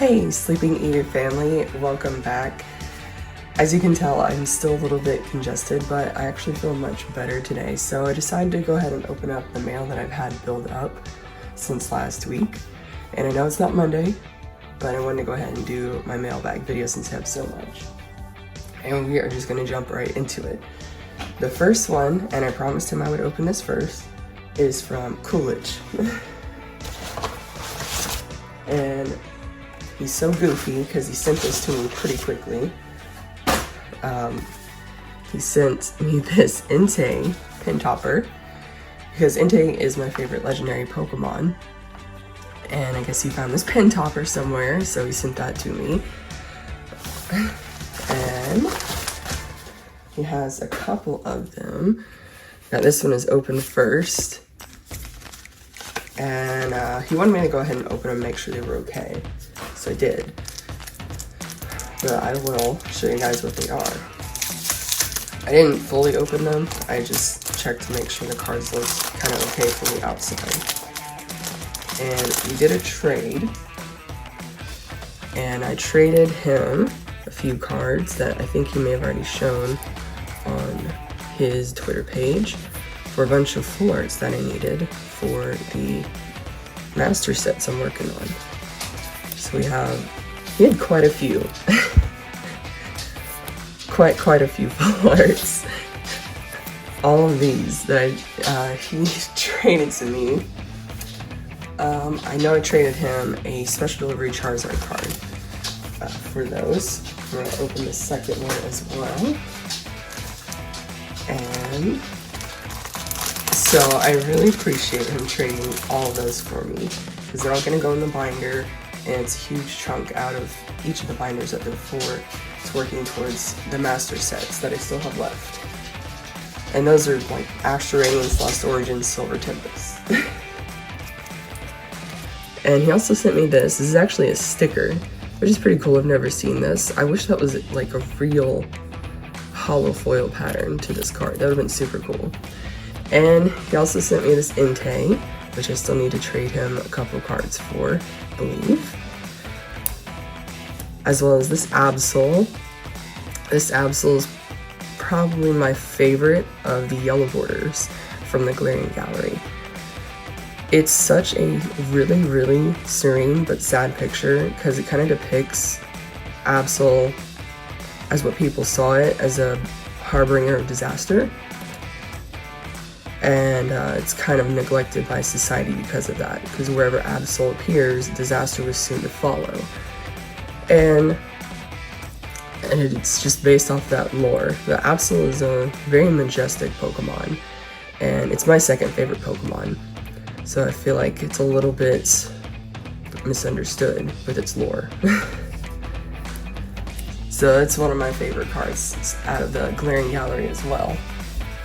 Hey, Sleeping Eater family, welcome back. As you can tell, I'm still a little bit congested, but I actually feel much better today, so I decided to go ahead and open up the mail that I've had build up since last week. And I know it's not Monday, but I wanted to go ahead and do my mailbag video since I have so much. And we are just gonna jump right into it. The first one, and I promised him I would open this first, is from Coolidge. And he's so goofy because he sent this to me pretty quickly. He sent me this Entei pin topper because Entei is my favorite legendary Pokemon. And I guess he found this pin topper somewhere, so he sent that to me. And he has a couple of them. Now this one is open first. And he wanted me to go ahead and open them and make sure they were okay. So I did. But I will show you guys what they are. I didn't fully open them. I just checked to make sure the cards looked kind of okay from the outside. And we did a trade. And I traded him a few cards that I think he may have already shown on his Twitter page for a bunch of full arts that I needed for the master sets I'm working on. So he had quite a few. quite a few full arts. All of these that he traded to me. I know I traded him a special delivery Charizard card for those. I'm gonna open the second one as well. And so I really appreciate him trading all of those for me because they're all gonna go in the binder, and it's a huge chunk out of each of the binders that they're for. It's working towards the master sets that I still have left. And those are like Astral Radiance, Lost Origins, Silver Tempest. And he also sent me this. This is actually a sticker, which is pretty cool. I've never seen this. I wish that was like a real hollow foil pattern to this card. That would have been super cool. And he also sent me this Entei, which I still need to trade him a couple cards for, I believe. As well as this Absol. This Absol is probably my favorite of the yellow borders from the Glaring Gallery. It's such a really serene but sad picture because it kind of depicts Absol as what people saw it, as a harbinger of disaster. And it's kind of neglected by society because of that, because wherever Absol appears, disaster was soon to follow. And it's just based off that lore. The Absol is a very majestic Pokemon, and it's my second favorite Pokemon. So I feel like it's a little bit misunderstood with its lore. So it's one of my favorite cards out of the Glaring Gallery as well,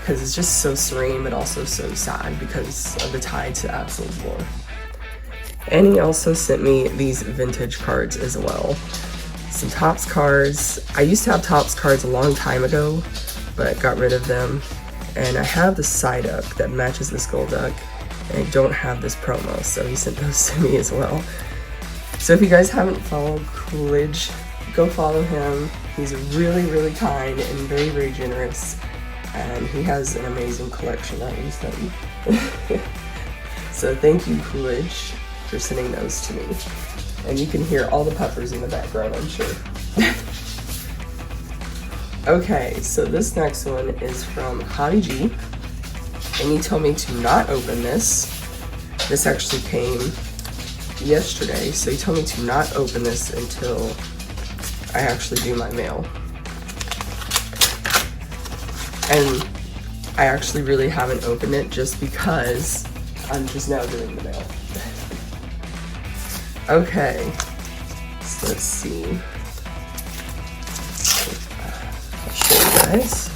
because it's just so serene but also so sad because of the tie to Absol's lore. And he also sent me these vintage cards as well. Some Topps cards. I used to have Topps cards a long time ago, but got rid of them. And I have the Psyduck that matches this Golduck, and I don't have this promo, so he sent those to me as well. So if you guys haven't followed Coolidge, go follow him. He's really kind and very generous, and he has an amazing collection that he's done. So thank you, Coolidge, for sending those to me. And you can hear all the puffers in the background, I'm sure. Okay, so this next one is from Javi G, and he told me to not open this. This actually came yesterday, so he told me to not open this until I actually do my mail. And I actually really haven't opened it just because I'm just now doing the mail. Okay, so let's see. I'll show you guys.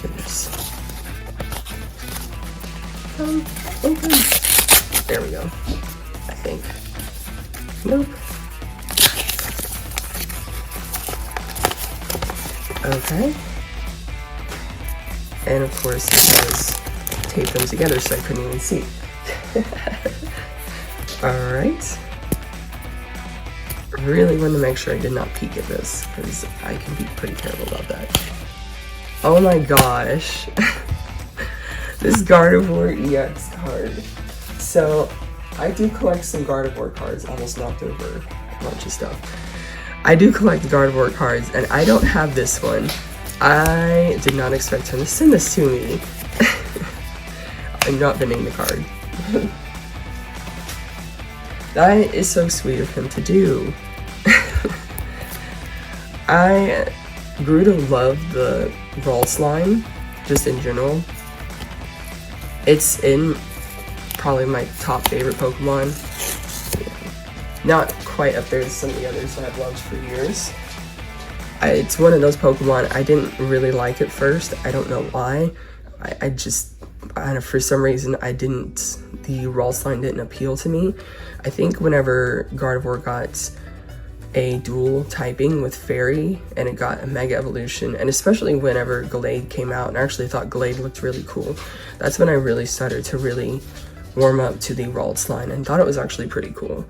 Goodness. Open. There we go. I think. Nope. Okay. And of course, it says tape them together so I couldn't even see. Alright. really wanted to make sure I did not peek at this, because I can be pretty terrible about that. Oh my gosh. This Gardevoir EX card. So, I do collect some Gardevoir cards. Almost knocked over a bunch of stuff. I do collect Gardevoir cards, and I don't have this one. I did not expect him to send this to me. I'm not bending the card. That is so sweet of him to do. I grew to love the Ralts line, just in general. It's in probably my top favorite Pokemon. Not quite up there as some of the others that I've loved for years. It's one of those Pokemon I didn't really like at first. I don't know why. I don't know, for some reason the Ralts line didn't appeal to me. I think whenever Gardevoir got a dual typing with Fairy and it got a Mega Evolution, and especially whenever Glade came out, and I actually thought Glade looked really cool, that's when I really started to really warm up to the Ralts line and thought it was actually pretty cool.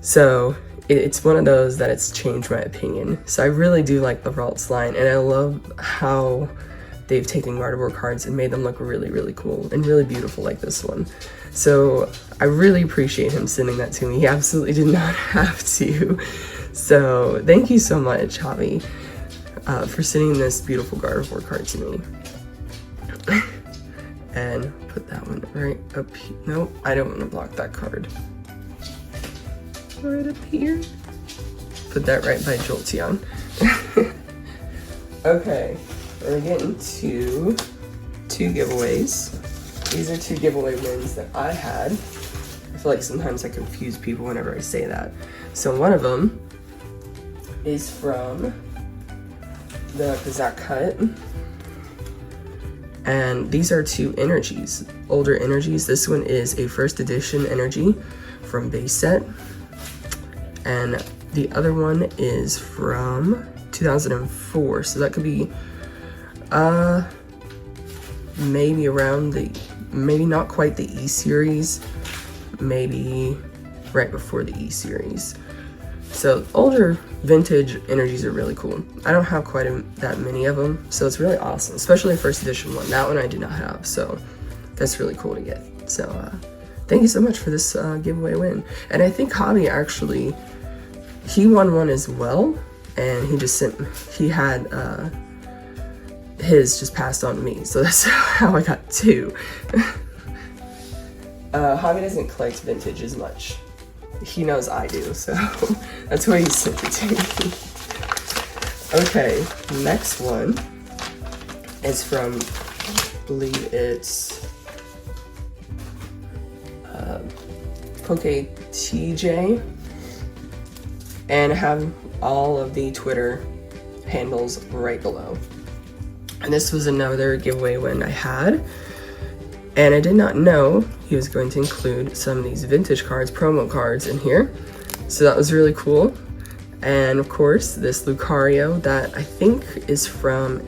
So it's one of those that it's changed my opinion. So I really do like the Ralts line, and I love how they've taken Gardevoir cards and made them look really, really cool and really beautiful like this one. So I really appreciate him sending that to me. He absolutely did not have to. So thank you so much, Javi, for sending this beautiful Gardevoir card to me. And put that one right up here. Nope, I don't want to block that card. Right up here. Put that right by Jolteon. Okay. We're getting to 2 giveaways. These are 2 giveaway wins that I had. I feel like sometimes I confuse people whenever I say that. So one of them is from the Kazakh Cut. And these are 2 energies, older energies. This one is a first edition energy from base set. And the other one is from 2004. So that could be maybe around maybe not quite the E series, maybe right before the E series. So older vintage energies are really cool. I don't have quite that many of them, so it's really awesome, especially the first edition one. That one I did not have, so that's really cool to get. So thank you so much for this giveaway win. And I think Javi actually, he won one as well, and he had his just passed on to me, so that's how I got 2. Javi doesn't collect vintage as much. He knows I do, so that's why he sent it to me. Okay, next one is from, I believe it's Poke TJ, and I have all of the Twitter handles right below. And this was another giveaway win I had, and I did not know he was going to include some of these vintage cards, promo cards in here, so that was really cool. And of course this Lucario that I think is from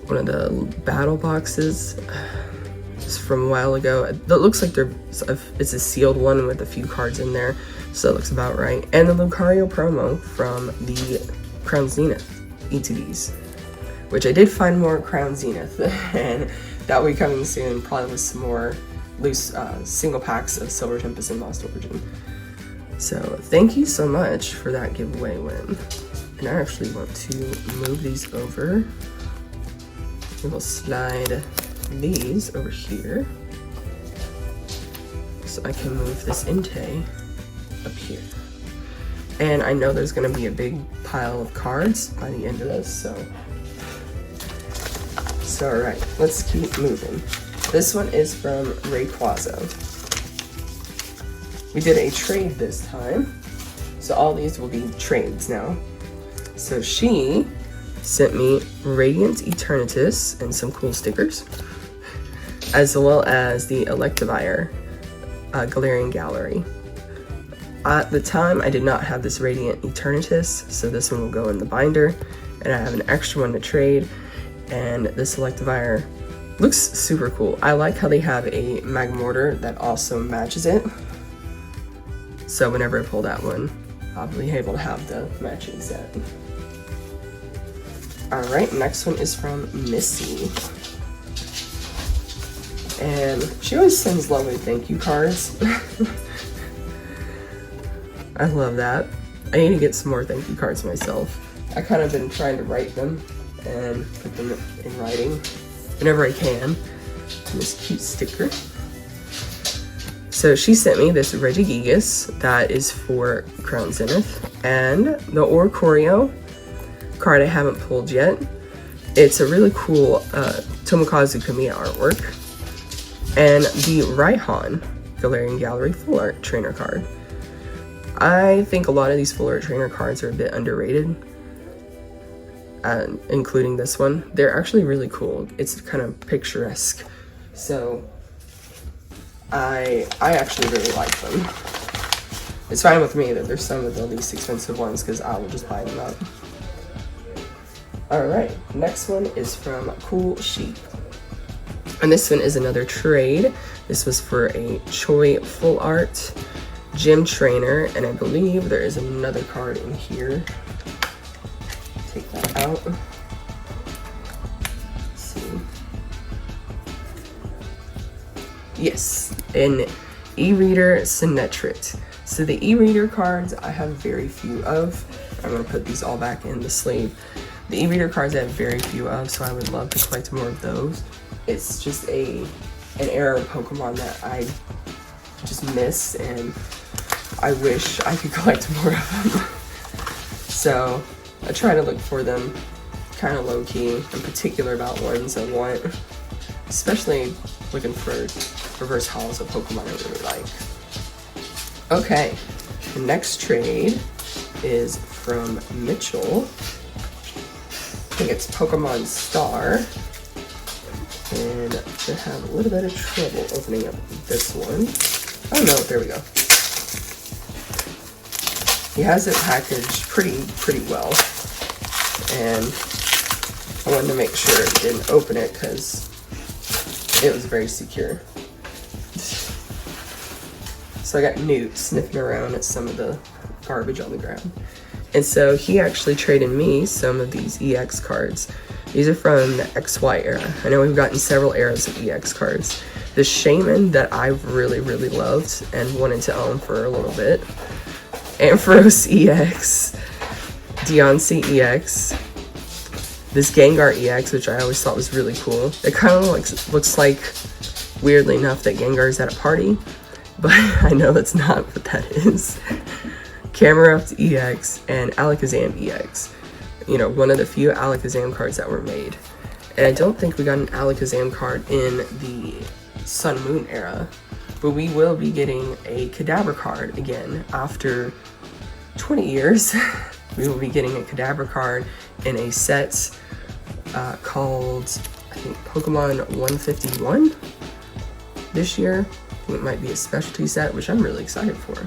one of the battle boxes. It's from a while ago. It looks like it's a sealed one with a few cards in there, so that looks about right. And the Lucario promo from the Crown Zenith ETBs, which I did find more Crown Zenith, and that will be coming soon, probably with some more loose single packs of Silver Tempest and Lost Origin. So thank you so much for that giveaway win. And I actually want to move these over. We will slide these over here, so I can move this Entei up here. And I know there's going to be a big pile of cards by the end of this, so alright, let's keep moving. This one is from Rayquaza. We did a trade this time, so all these will be trades now. So she sent me Radiant Eternatus and some cool stickers, as well as the Electivire Galarian Gallery. At the time, I did not have this Radiant Eternatus, so this one will go in the binder, and I have an extra one to trade. And this Electivire looks super cool. I like how they have a Magmortar that also matches it. So whenever I pull that one, I'll be able to have the matching set. Alright, next one is from Missy. And she always sends lovely thank you cards. I love that. I need to get some more thank you cards myself. I kind of been trying to write them and put them in writing whenever I can. And this cute sticker. So she sent me this Regigigas that is for Crown Zenith, and the Oricorio card I haven't pulled yet. It's a really cool Tomokazu Kamiya artwork, and the Raihan Galarian Gallery Full Art Trainer card. I think a lot of these Full Art Trainer cards are a bit underrated, including this one. They're actually really cool. It's kind of picturesque, so I actually really like them. It's fine with me that they're some of the least expensive ones because I will just buy them up. Alright, next one is from Cool Sheep. And this one is another trade. This was for a Choi Full Art Gym Trainer, and I believe there is another card in here. Take that out. Let's see. Yes, an e-reader Sinetrit. So the e-reader cards I have very few of. I'm going to put these all back in the sleeve. The e-reader cards I have very few of, so I would love to collect more of those. It's just an era of Pokemon that I just miss, and I wish I could collect more of them. So I try to look for them kind of low-key. I'm particular about ones I want, especially looking for reverse holos of Pokemon I really like. Okay, the next trade is from Mitchell. I think it's Pokemon Star. And I should have a little bit of trouble opening up this one. Oh no, there we go. He has it packaged pretty well. And I wanted to make sure it didn't open it because it was very secure. So I got Newt sniffing around at some of the garbage on the ground. And so he actually traded me some of these EX cards. These are from the XY era. I know we've gotten several eras of EX cards. The Shaman that I've really loved and wanted to own for a little bit. Ampharos EX. Deontay EX. This Gengar EX, which I always thought was really cool. It kind of looks like, weirdly enough, that Gengar's at a party. But I know that's not what that is. Camerupt EX and Alakazam EX. You know, one of the few Alakazam cards that were made. And I don't think we got an Alakazam card in the Sun Moon era, but we will be getting a Kadabra card again after 20 years. We will be getting a Kadabra card in a set called, I think, Pokemon 151 this year. I think it might be a specialty set, which I'm really excited for.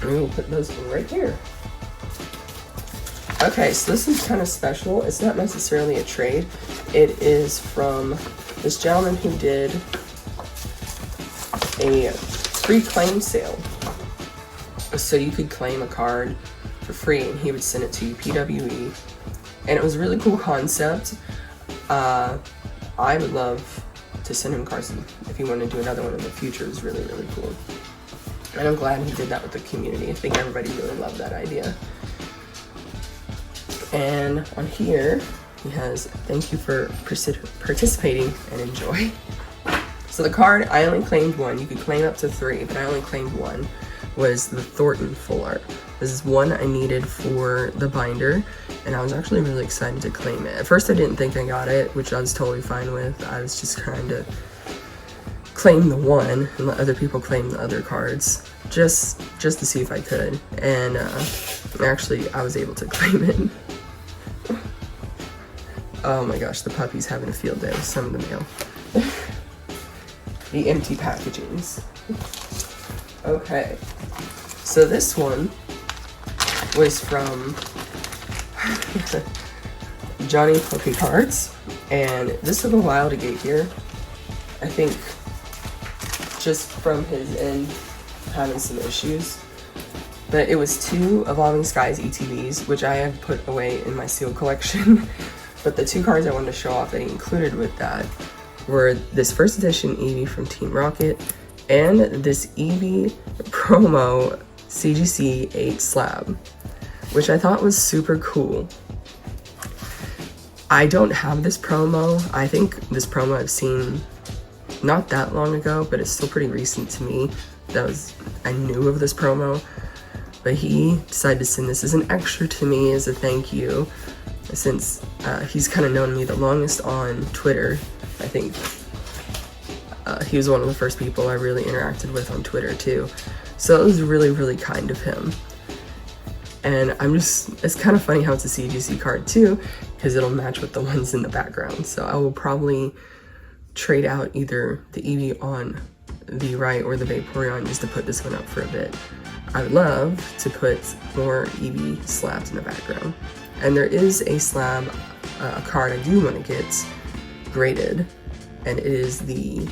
And we'll put those right here. Okay, so this is kind of special. It's not necessarily a trade. It is from this gentleman who did a free claim sale. So you could claim a card for free and he would send it to you PWE. And it was a really cool concept. I would love to send him cards if he wanted to do another one in the future. It was really cool. And I'm glad he did that with the community. I think everybody really loved that idea. And on here, he has, thank you for participating and enjoy. So the card, I only claimed one. You could claim up to 3, but I only claimed one, was the Thornton Full Art. This is one I needed for the binder, and I was actually really excited to claim it. At first I didn't think I got it, which I was totally fine with. I was just trying to claim the one and let other people claim the other cards, just to see if I could. And actually I was able to claim it. Oh my gosh, the puppy's having a field day with some of the mail. The empty packagings. Okay, so this one was from Johnny Poké Cards, and this took a while to get here. I think just from his end having some issues. But it was 2 Evolving Skies ETBs, which I have put away in my sealed collection. But the 2 cards I wanted to show off that he included with that were this first edition Eevee from Team Rocket and this Eevee promo CGC 8 slab, which I thought was super cool. I don't have this promo. I think this promo I've seen not that long ago, but it's still pretty recent to me. I knew of this promo, but he decided to send this as an extra to me as a thank you, since he's kind of known me the longest on Twitter. I think he was one of the first people I really interacted with on Twitter too. So it was really, really kind of him. And it's kind of funny how it's a CGC card too, because it'll match with the ones in the background. So I will probably trade out either the Eevee on the right or the Vaporeon just to put this one up for a bit. I would love to put more Eevee slabs in the background. And there is a slab, a card I do want to get graded, and it is the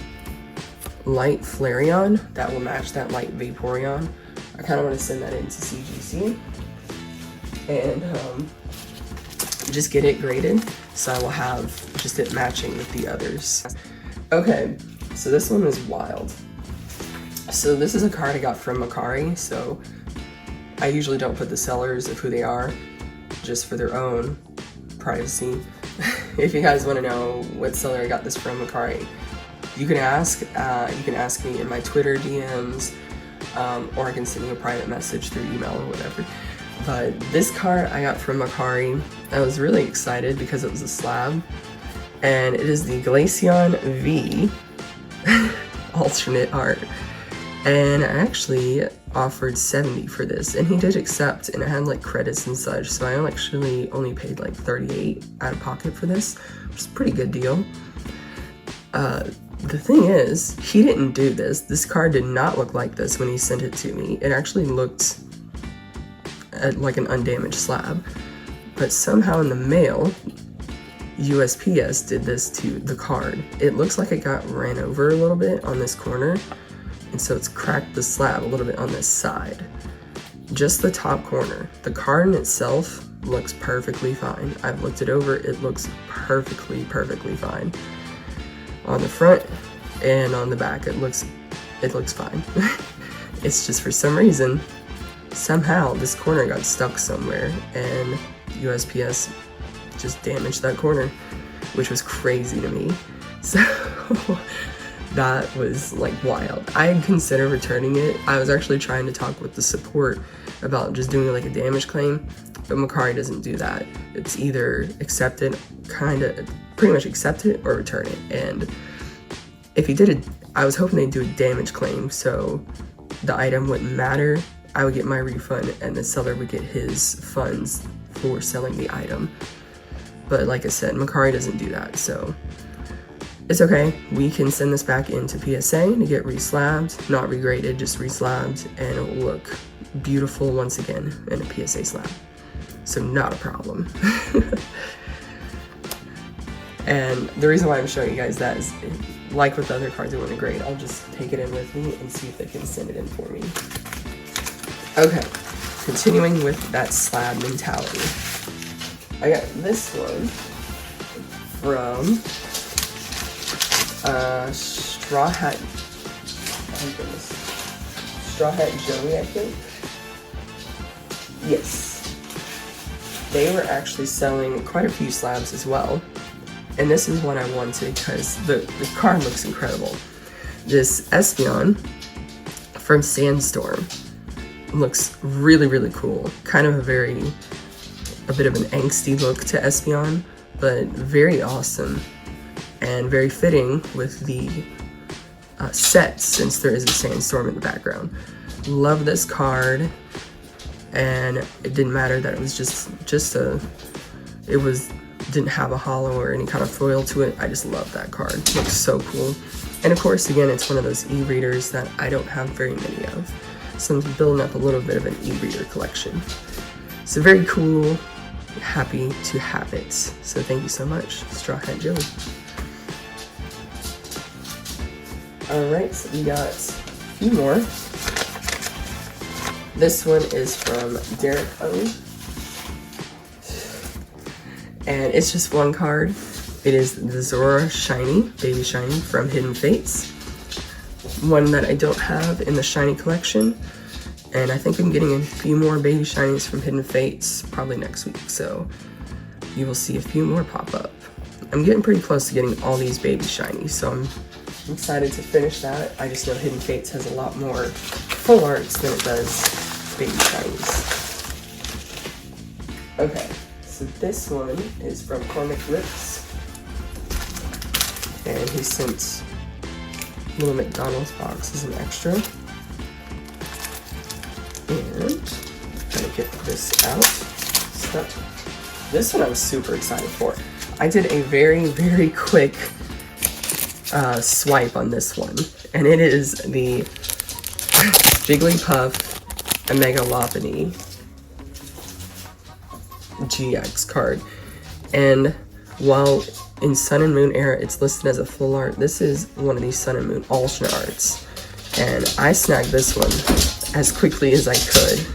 Light Flareon that will match that Light Vaporeon. I kind of want to send that into CGC and just get it graded, so I will have just it matching with the others. Okay, so this one is wild. So this is a card I got from Macari, so I usually don't put the sellers of who they are, just for their own privacy. If you guys want to know what seller I got this from, Macari, you can ask me in my Twitter DMs, or I can send you a private message through email or whatever. But this card I got from Macari. I was really excited because it was a slab, and it is the Glaceon V alternate art. And I actually offered 70 for this, and he did accept, and it had like credits and such, so I actually only paid like 38 out of pocket for this, which is a pretty good deal. The thing is, he didn't do this. This card did not look like this when he sent it to me. It actually looked like an undamaged slab, but somehow in the mail, USPS did this to the card. It looks like it got ran over a little bit on this corner, and so it's cracked the slab a little bit on this side. Just the top corner. The card in itself looks perfectly fine. I've looked it over, it looks perfectly fine. On the front and on the back, it looks fine. It's just for some reason, somehow this corner got stuck somewhere, and USPS just damaged that corner, which was crazy to me. So that was like wild. I considered returning it. I was actually trying to talk with the support about just doing like a damage claim, but Macari doesn't do that. It's either accept it, pretty much accept it, or return it. And if he did it, I was hoping they'd do a damage claim, so the item wouldn't matter. I would get my refund, and the seller would get his funds for selling the item. But like I said, Macari doesn't do that, so it's okay. We can send this back into PSA to get reslabbed, not regraded, just reslabbed, and it will look beautiful once again in a PSA slab. So not a problem. And the reason why I'm showing you guys that is, like with the other cards I want to grade, I'll just take it in with me and see if they can send it in for me. Okay, continuing with that slab mentality. I got this one from Straw Hat, oh goodness, Straw Hat Joey, I think. Yes. They were actually selling quite a few slabs as well. And this is one I wanted because the card looks incredible. This Espeon from Sandstorm looks really cool. Kind of a bit of an angsty look to Espeon, but very awesome and very fitting with the set, since there is a Sandstorm in the background. Love this card, and it didn't matter that it was didn't have a hollow or any kind of foil to it. I just love that card. It looks so cool. And of course, again, it's one of those e-readers that I don't have very many of, so I'm building up a little bit of an e-reader collection. So very cool. Happy to have it. So thank you so much, Straw Hat Joey. Alright, so we got a few more. This one is from Derek O. And it's just one card. It is the Zora Shiny, Baby Shiny from Hidden Fates. One that I don't have in the Shiny collection. And I think I'm getting a few more Baby Shinies from Hidden Fates probably next week. So you will see a few more pop up. I'm getting pretty close to getting all these Baby Shinies. So I'm excited to finish that. I just know Hidden Fates has a lot more full arts than it does Baby Shinies. Okay, so this one is from Cormic Lips. And he sent little McDonald's box as an extra. And trying to get this out. So this one I'm super excited for. I did a very, very quick swipe on this one. And it is the Jigglypuff Megalopony GX card. And while in Sun and Moon era, it's listed as a full art. This is one of these Sun and Moon alternate arts. And I snagged this one as quickly as I could.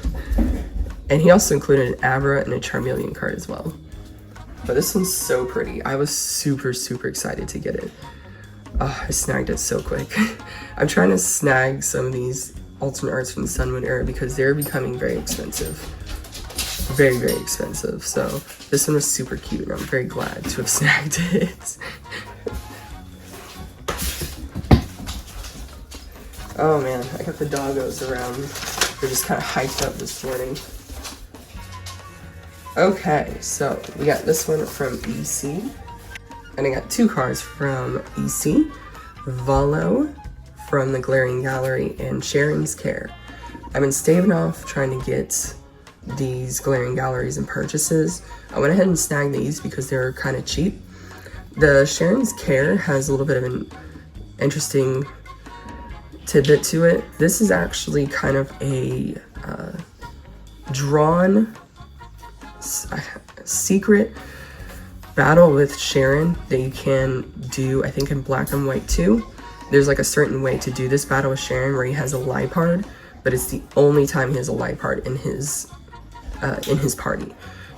And he also included an Abra and a Charmeleon card as well. But this one's so pretty. I was super, super excited to get it. I snagged it so quick. I'm trying to snag some of these alternate arts from the Sun Moon era because they're becoming very expensive. Very, very expensive. So this one was super cute and I'm very glad to have snagged it. Oh man, I got the doggos around. They're just kind of hyped up this morning. Okay, so we got this one from EC. And I got two cards from EC. Volo from the Glaring Gallery and Sharon's Care. I've been staving off trying to get these Glaring Galleries and purchases. I went ahead and snagged these because they're kind of cheap. The Sharon's Care has a little bit of an interesting tidbit to it. This is actually kind of a drawn secret battle with Sharon that you can do, I think in Black and White too. There's like a certain way to do this battle with Sharon where he has a Liepard, but it's the only time he has a Liepard in his party.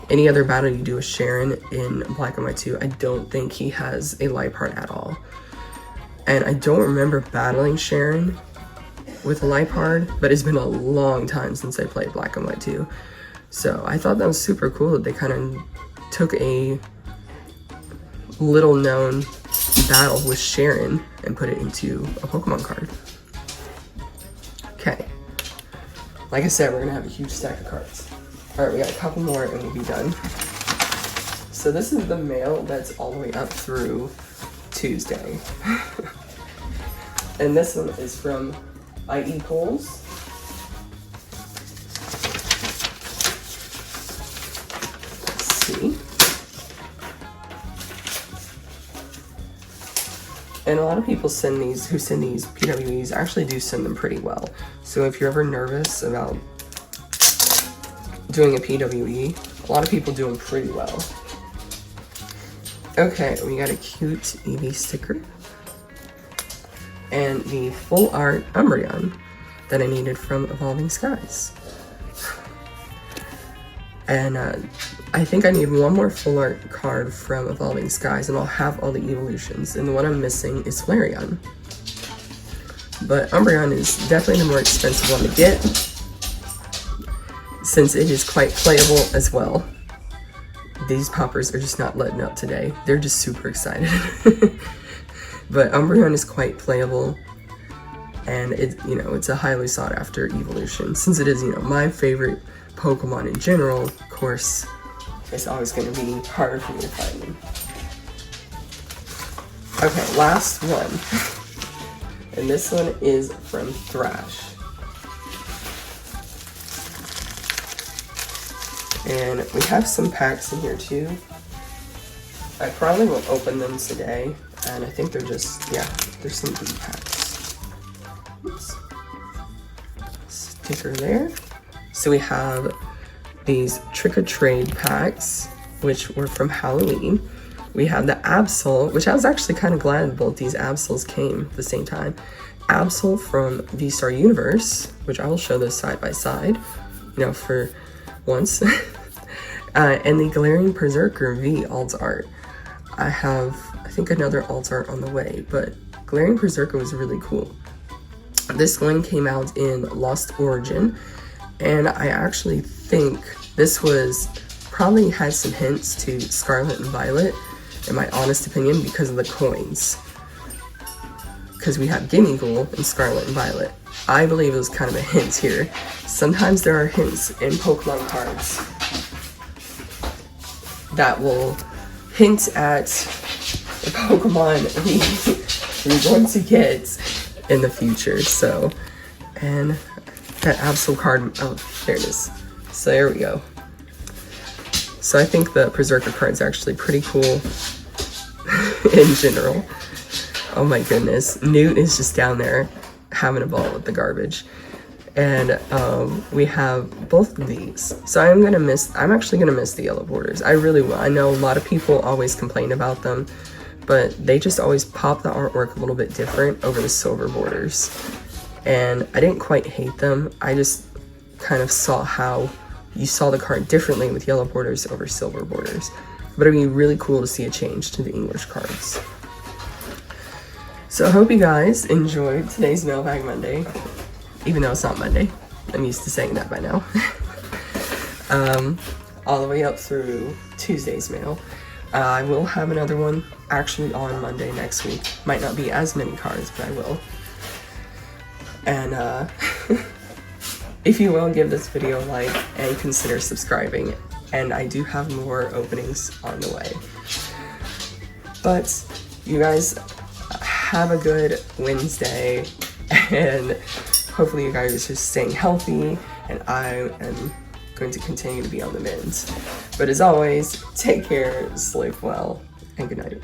Any other battle you do with Sharon in Black and White 2, I don't think he has a Liepard at all. And I don't remember battling Sharon with a Liepard, but it's been a long time since I played Black and White 2. So I thought that was super cool that they kind of took a little known battle with Sharon and put it into a Pokemon card. Okay. Like I said, we're gonna have a huge stack of cards. All right, we got a couple more and we'll be done. So this is the mail that's all the way up through Tuesday. And this one is from IE Coles. Let's see. And a lot of people who send these PWEs actually do send them pretty well. So if you're ever nervous about doing a PWE, a lot of people do them pretty well. Okay, we got a cute Eevee sticker. And the full art Umbreon that I needed from Evolving Skies. And I think I need one more full art card from Evolving Skies and I'll have all the evolutions. And the one I'm missing is Flareon. But Umbreon is definitely the more expensive one to get, since it is quite playable as well. These poppers are just not letting up today. They're just super excited. But Umbreon is quite playable, and it's a highly sought after evolution. Since it is, my favorite Pokemon in general, of course, it's always going to be harder for me to find them. Okay, last one. And this one is from Thrash. And we have some packs in here too. I probably won't open them today. And I think they're just, there's some big packs. Oops. Sticker there. So we have these Trick or Trade packs, which were from Halloween. We have the Absol, which I was actually kind of glad both these Absols came at the same time. Absol from V-Star Universe, which I will show this side by side, you know, for once. And the Glaring Berserker V alt art. I have, I think, another alt art on the way, but Glaring Berserker was really cool. This one came out in Lost Origin, and I actually think this was probably had some hints to Scarlet and Violet, in my honest opinion, because of the coins. Because we have Gimme Ghoul and Scarlet and Violet. I believe it was kind of a hint here. Sometimes there are hints in Pokemon cards that will hint at the Pokemon we're going to get in the future. So, and that Absol card, oh, there it is. So there we go. So I think the Berserker card's actually pretty cool in general. Oh my goodness, Newt is just down there having a ball with the garbage. And we have both of these. So I'm actually gonna miss the yellow borders. I really will. I know a lot of people always complain about them, but they just always pop the artwork a little bit different over the silver borders. And I didn't quite hate them. I just kind of saw how you saw the card differently with yellow borders over silver borders. But it'd be really cool to see a change to the English cards. So I hope you guys enjoyed today's Mailbag Monday, even though it's not Monday. I'm used to saying that by now. All the way up through Tuesday's mail. I will have another one actually on Monday next week. Might not be as many cards, but I will. And if you will, give this video a like and consider subscribing. And I do have more openings on the way. But you guys have a good Wednesday, and hopefully you guys are staying healthy, and I am going to continue to be on the mend. But as always, take care, sleep well, and good night.